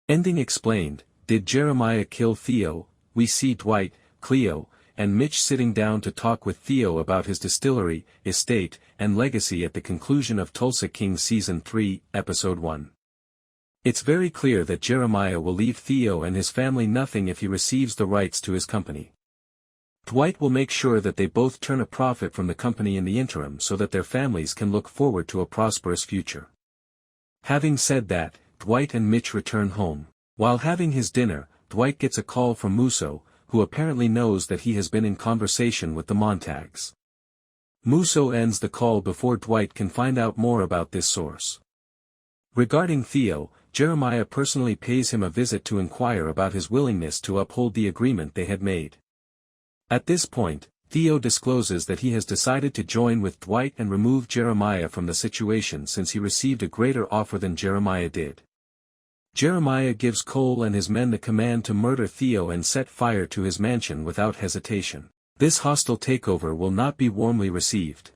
Ending explained. Did Jeremiah kill Theo? We see Dwight, Cleo, and Mitch sitting down to talk with Theo about his distillery, estate, and legacy at the conclusion of Tulsa King Season 3, Episode 1. It's very clear that Jeremiah will leave Theo and his family nothing if he receives the rights to his company. Dwight will make sure that they both turn a profit from the company in the interim so that their families can look forward to a prosperous future. Having said that, Dwight and Mitch return home. While having his dinner, Dwight gets a call from Musso, who apparently knows that he has been in conversation with the Montagues. Musso ends the call before Dwight can find out more about this source. Regarding Theo, Jeremiah personally pays him a visit to inquire about his willingness to uphold the agreement they had made. At this point, Theo discloses that he has decided to join with Dwight and remove Jeremiah from the situation since he received a greater offer than Jeremiah did. Jeremiah gives Cole and his men the command to murder Theo and set fire to his mansion without hesitation. This hostile takeover will not be warmly received.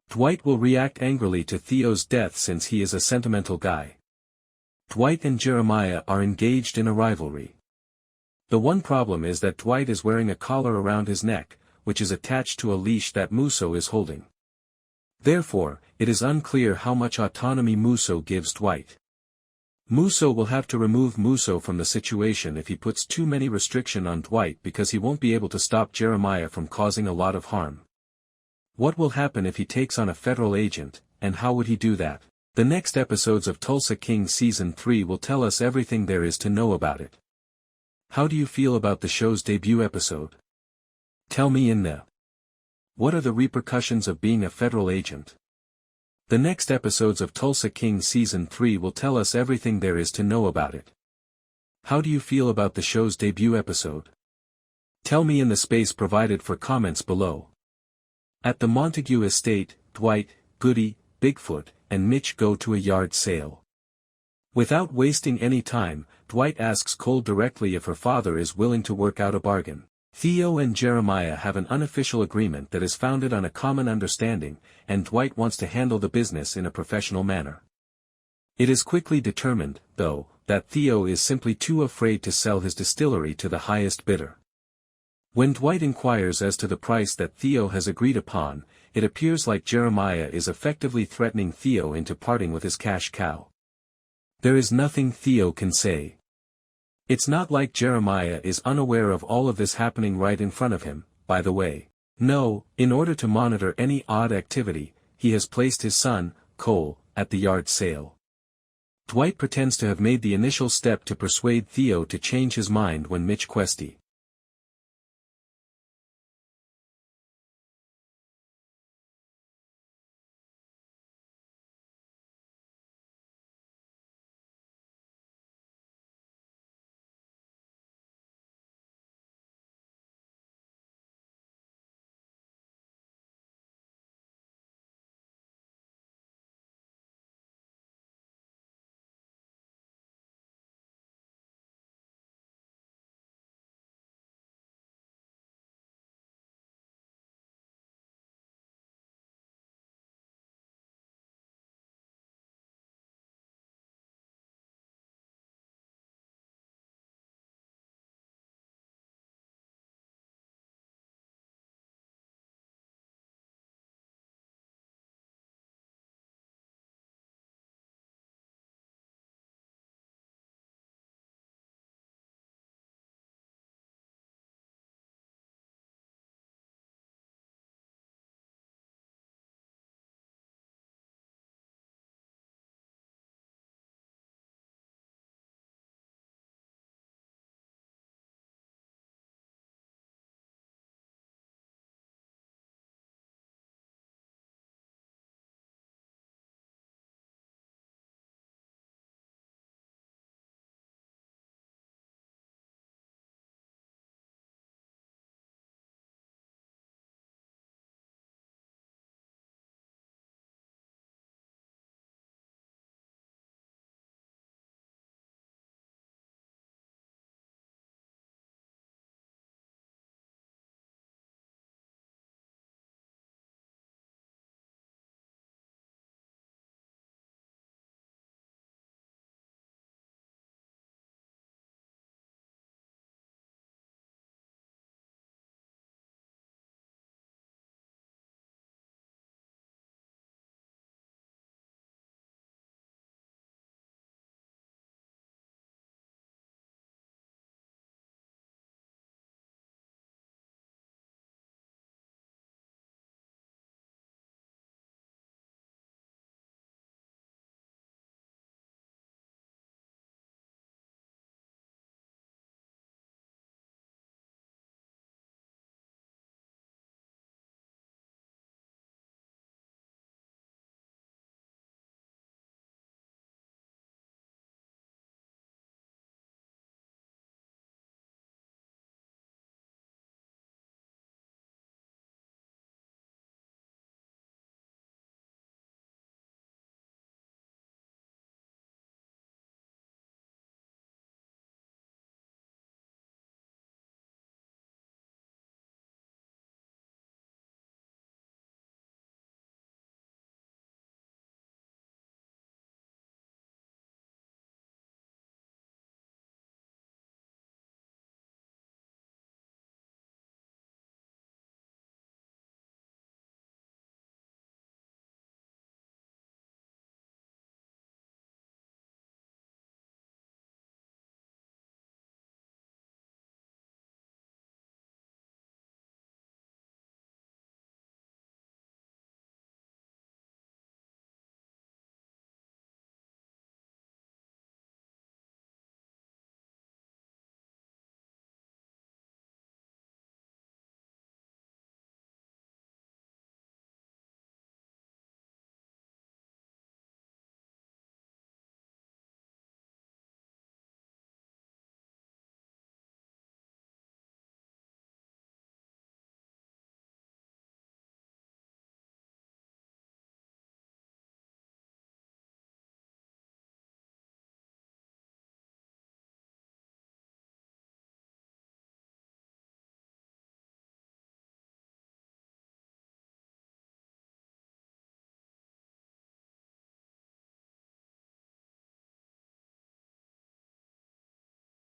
Dwight will react angrily to Theo's death since he is a sentimental guy. Dwight and Jeremiah are engaged in a rivalry. The one problem is that Dwight is wearing a collar around his neck, which is attached to a leash that Musso is holding. Therefore, it is unclear how much autonomy Musso gives Dwight. Musso will have to remove Musso from the situation if he puts too many restriction on Dwight because he won't be able to stop Jeremiah from causing a lot of harm. What will happen if he takes on a federal agent, and how would he do that? The next episodes of Tulsa King Season 3 will tell us everything there is to know about it. How do you feel about the show's debut episode? Tell me in the. What are the repercussions of being a federal agent? The next episodes of Tulsa King Season 3 will tell us everything there is to know about it. How do you feel about the show's debut episode? Tell me in the space provided for comments below. At the Montague estate, Dwight, Goody, Bigfoot, and Mitch go to a yard sale. Without wasting any time, Dwight asks Cole directly if her father is willing to work out a bargain. Theo and Jeremiah have an unofficial agreement that is founded on a common understanding, and Dwight wants to handle the business in a professional manner. It is quickly determined, though, that Theo is simply too afraid to sell his distillery to the highest bidder. When Dwight inquires as to the price that Theo has agreed upon, it appears like Jeremiah is effectively threatening Theo into parting with his cash cow. There is nothing Theo can say. It's not like Jeremiah is unaware of all of this happening right in front of him, by the way. No, in order to monitor any odd activity, he has placed his son, Cole, at the yard sale. Dwight pretends to have made the initial step to persuade Theo to change his mind when Mitch questions.